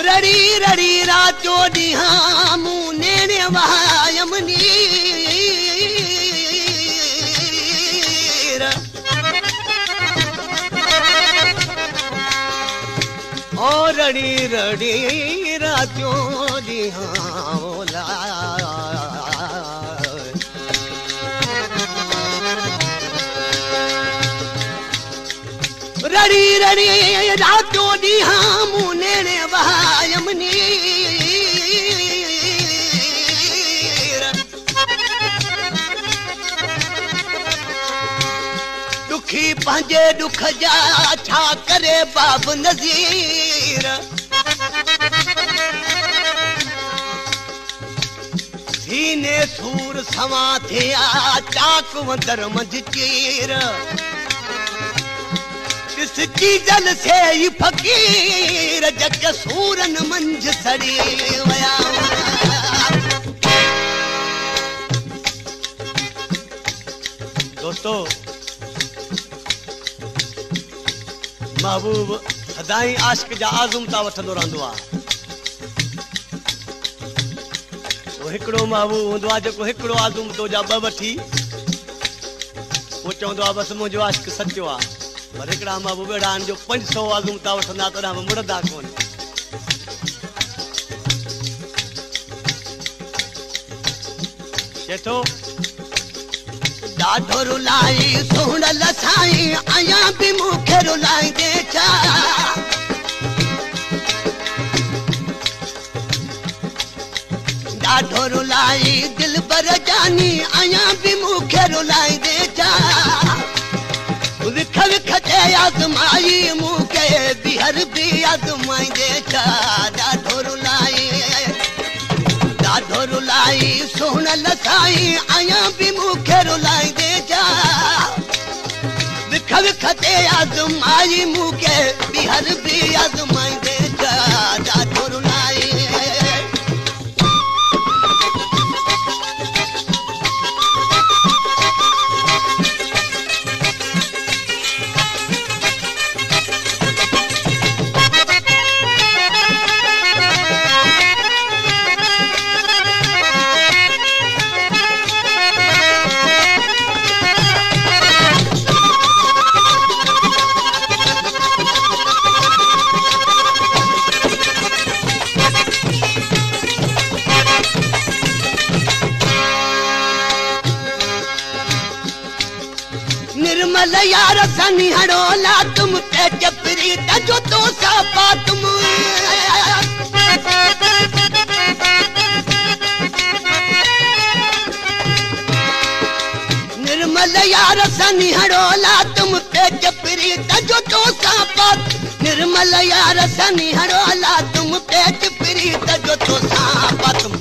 रड़ी रड़ी रातो ॾींहां मूं नेणे वहायम नीर ओ रड़ी रड़ी रातो ॾींहां ओला रड़ी रड़ी रातो ॾींहां मूं नेणे वहायम नीर दुखी पंहिंजे दुख जा छा करे बाब नज़ीर सीने सूर सवा थिया चाक वंदर मंझि चीर किसकी जल से ही फकीर जग सूरन मंझ सड़ी वया दोस्तों महबूब सदाई आशिक जा आज़म ता वठंदो रहंदो आहे वो हिकिड़ो महबूब हूंदो आहे जेको हिकिड़ो आज़म तो जा ॿ वठी वो चवंदो आहे बसि मुंहिंजो आशिक सचो आहे पर हिकिड़ा महबूब अहिड़ा आहिनि जो 500 आज़म ता वठंदा त हुन में मुड़ंदा कोन चए थो ॾाढो रुलाई सुहिणल साईं अञा बि मूंखे रुलाईंदे छा ॾाढो रुलाई दिलबर जानी अञा बि मूंखे रुलाईंदे छा विख विख ते आज़माई मूंखे ॿीहर बि आज़माईंदे छा ॾाढो रुलाई सुहिणल साईं अञा बि मूंखे रुलाईंदे छा विख विख ते आज़माई मूंखे ॿीहर बि आज़माईंदे छा ॾाढो रुलाई निर्मल यार सनी हड़ोला तुम पे जपरी तजो तो सापा तुम निर्मल यार सनी हड़ोला तुम पे जपरी तजो तो सापा निर्मल यार सनी हड़ोला तुम पे जपरी तजो तो सापा तुम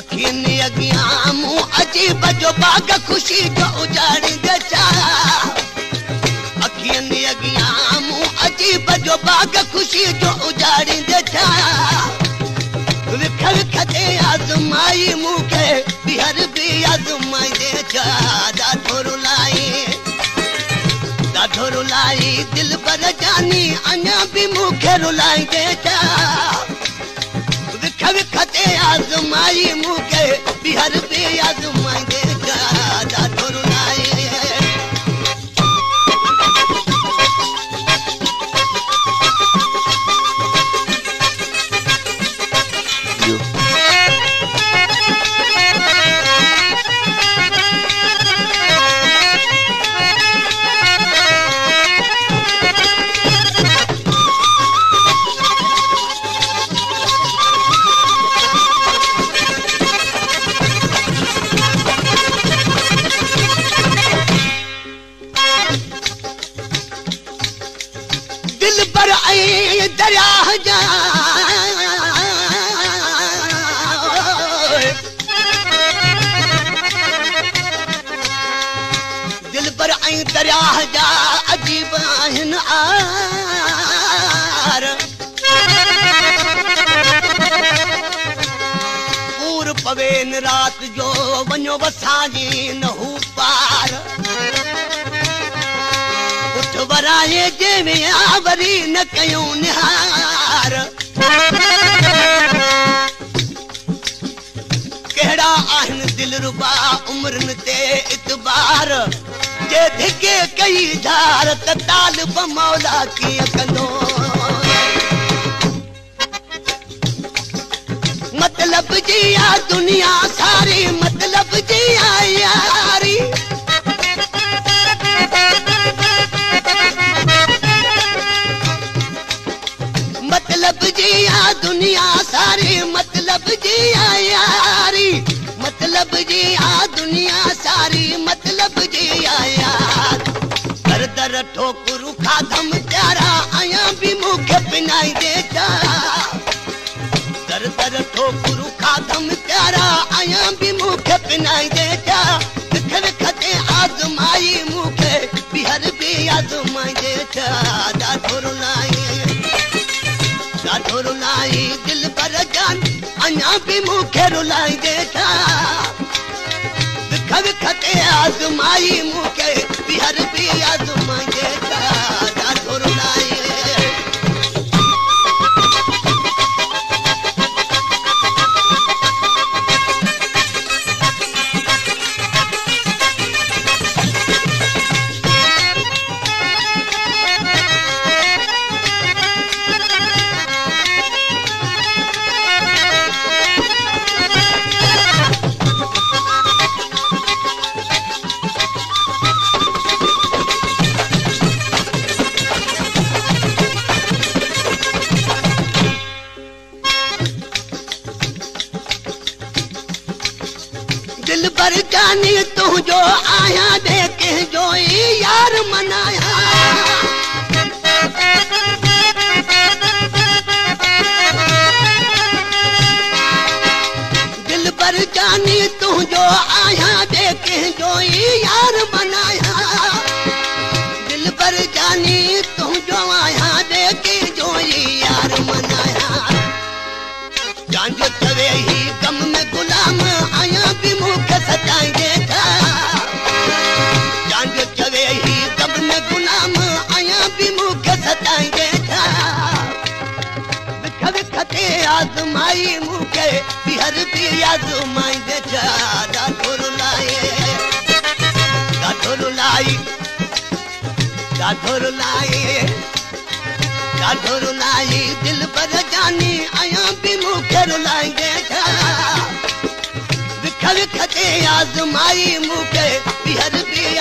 अखियुनि अॻियां मूं अजीब जो बाग ख़ुशी जो उजाड़ींदे छा अखियुनि अॻियां मूं अजीब जो बाग ख़ुशी जो उजाड़ींदे छा विख विख ते आज़माई मूंखे ॿीहर बि आज़माईंदे छा ॾाढो रुलाई दिलबर जानी अञा बि मूंखे रुलाईंदे छा विख विख ते आज़माई मूंखे ॿीहर बि आज़माईंदे छा ॾाढो रुलाई दिलबर ऐं दरिया जा दिलबर ऐं दरिया जा अजीब आहिनि आर पूर पवे दिन रात जो वञो वसाजी न हू पार उठ वराए जे विया वरी न कयूं निहार कहिड़ा आहिनि दिलरुबा उम्रनि ते इतबार जे धिके कई धार त तालिब मौला कीअं कंदो मतलब जी आ दुनिया सारी मतलब जी आ यारी मतलब जी आ दुनिया सारी मतलब जी आ यारी मतलब जी आ दुनिया सारी मतलब जी आ यार दर दर ठोकरू खाधम प्यारा आया भी मुखे पिनाई देता दर दर ठोकरू खाधम प्यारा आया भी मुखे पिनाई देता विख विखते आजमाई मुखे बिहर भी आजमाई देता ॾाढो रुलाई दिल पर जान अञा भी मुखे रुलाई देता विख विखते आजमाई मुखे बिहर भी आजमाई देता ॾाढो रुलाई दिल पर जानी तू जो आया देखे जो यार मनाया दिल पर जानी तू जो आया देखे जो यार मनाया दिल पर जानी तू जो आया देखे जो यार मनाया जान जो चवे ही गम में गुलाम आया भी मुखे सताई देता जान जो चवे ही गम में गुलाम आया भी मुखे सताई देता विख विखते आजमाई मुखे बिहर भी आजमाई देता ॾाढो रुलाई ॾाढो रुलाई ॾाढो रुलाई ॾाढो रुलाई दिल पर जानी आया भी मुखे रुलाई देता विख विखते आजमाई मुखे बिहर भी